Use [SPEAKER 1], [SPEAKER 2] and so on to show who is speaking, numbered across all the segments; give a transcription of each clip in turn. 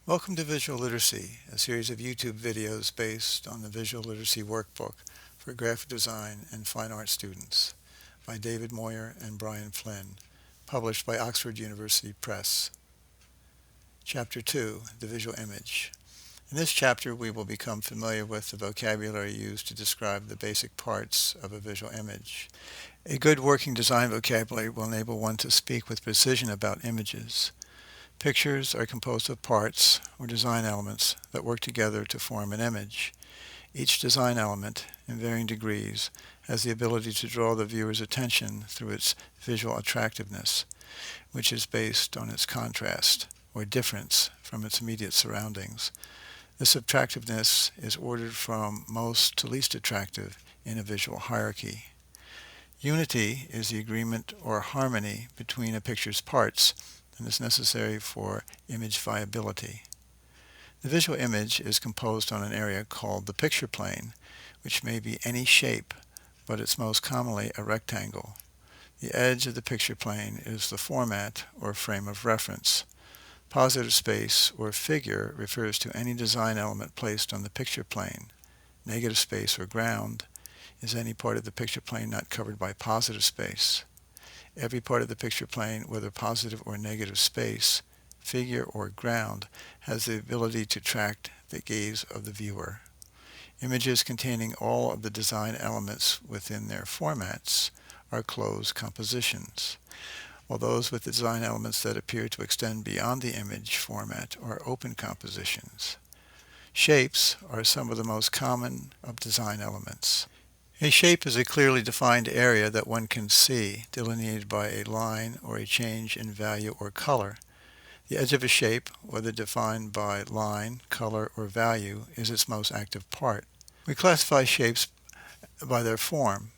[SPEAKER 1] Welcome to Visual Literacy, a series of YouTube videos based on the Visual Literacy Workbook for graphic design and fine art students by David Moyer and Brian Flynn, published by Oxford University Press. Chapter 2, The Visual Image. In this chapter, we will become familiar with the vocabulary used to describe the basic parts of a visual image. A good working design vocabulary will enable one to speak with precision about images. Pictures are composed of parts, or design elements, that work together to form an image. Each design element, in varying degrees, has the ability to draw the viewer's attention through its visual attractiveness, which is based on its contrast, or difference, from its immediate surroundings. This attractiveness is ordered from most to least attractive in a visual hierarchy. Unity is the agreement or harmony between a picture's parts, and is necessary for image viability. The visual image is composed on an area called the picture plane, which may be any shape, but it's most commonly a rectangle. The edge of the picture plane is the format or frame of reference. Positive space or figure refers to any design element placed on the picture plane. Negative space or ground is any part of the picture plane not covered by positive space. Every part of the picture plane, whether positive or negative space, figure or ground, has the ability to attract the gaze of the viewer. Images containing all of the design elements within their formats are closed compositions, while those with design elements that appear to extend beyond the image format are open compositions. Shapes are some of the most common of design elements. A shape is a clearly defined area that one can see, delineated by a line or a change in value or color. The edge of a shape, whether defined by line, color, or value, is its most active part. We classify shapes by their form,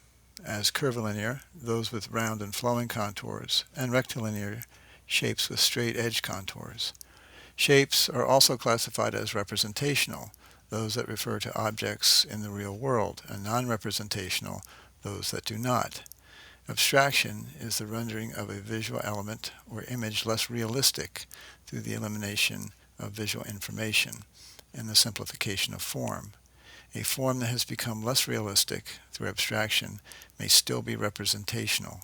[SPEAKER 1] as curvilinear, those with round and flowing contours, and rectilinear, shapes with straight edge contours. Shapes are also classified as representational, those that refer to objects in the real world, and non-representational, those that do not. Abstraction is the rendering of a visual element or image less realistic through the elimination of visual information and the simplification of form. A form that has become less realistic through abstraction may still be representational.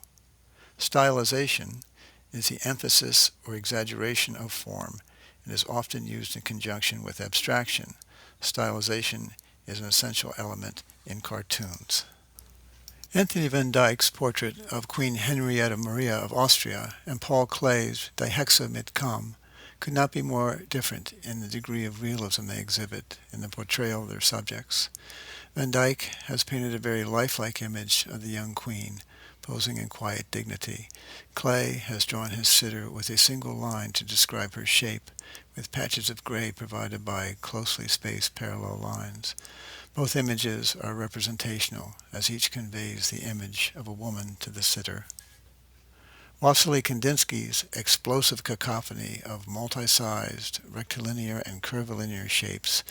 [SPEAKER 1] Stylization is the emphasis or exaggeration of form and is often used in conjunction with abstraction. Stylization is an essential element in cartoons. Anthony van Dyck's portrait of Queen Henrietta Maria of Austria and Paul Klee's Die Hexe mit Kamm could not be more different in the degree of realism they exhibit in the portrayal of their subjects. Van Dyck has painted a very lifelike image of the young queen, posing in quiet dignity. Klee has drawn his sitter with a single line to describe her shape, with patches of gray provided by closely spaced parallel lines. Both images are representational, as each conveys the image of a woman to the sitter. Wassily Kandinsky's explosive cacophony of multi-sized, rectilinear and curvilinear shapes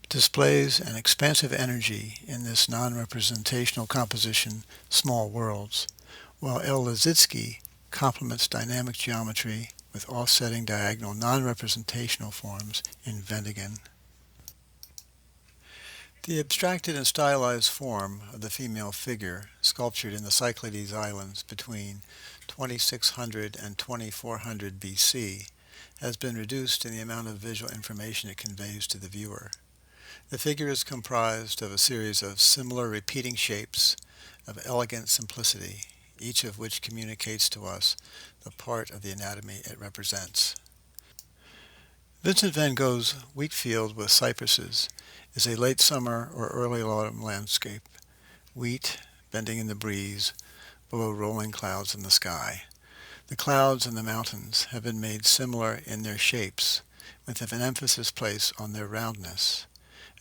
[SPEAKER 1] displays an expansive energy in this non-representational composition, Small Worlds, while L. Lisztsky complements dynamic geometry with offsetting diagonal non-representational forms in Vendigan. The abstracted and stylized form of the female figure, sculptured in the Cyclades Islands between 2600 and 2400 BC, has been reduced in the amount of visual information it conveys to the viewer. The figure is comprised of a series of similar repeating shapes of elegant simplicity, each of which communicates to us the part of the anatomy it represents. Vincent van Gogh's wheat field with cypresses is a late summer or early autumn landscape, wheat bending in the breeze below rolling clouds in the sky. The clouds and the mountains have been made similar in their shapes, with an emphasis placed on their roundness.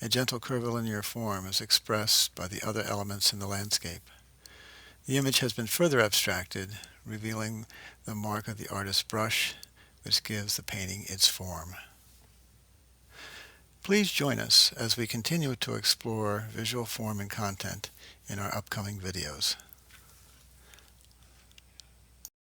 [SPEAKER 1] A gentle curvilinear form is expressed by the other elements in the landscape. The image has been further abstracted, revealing the mark of the artist's brush, which gives the painting its form. Please join us as we continue to explore visual form and content in our upcoming videos.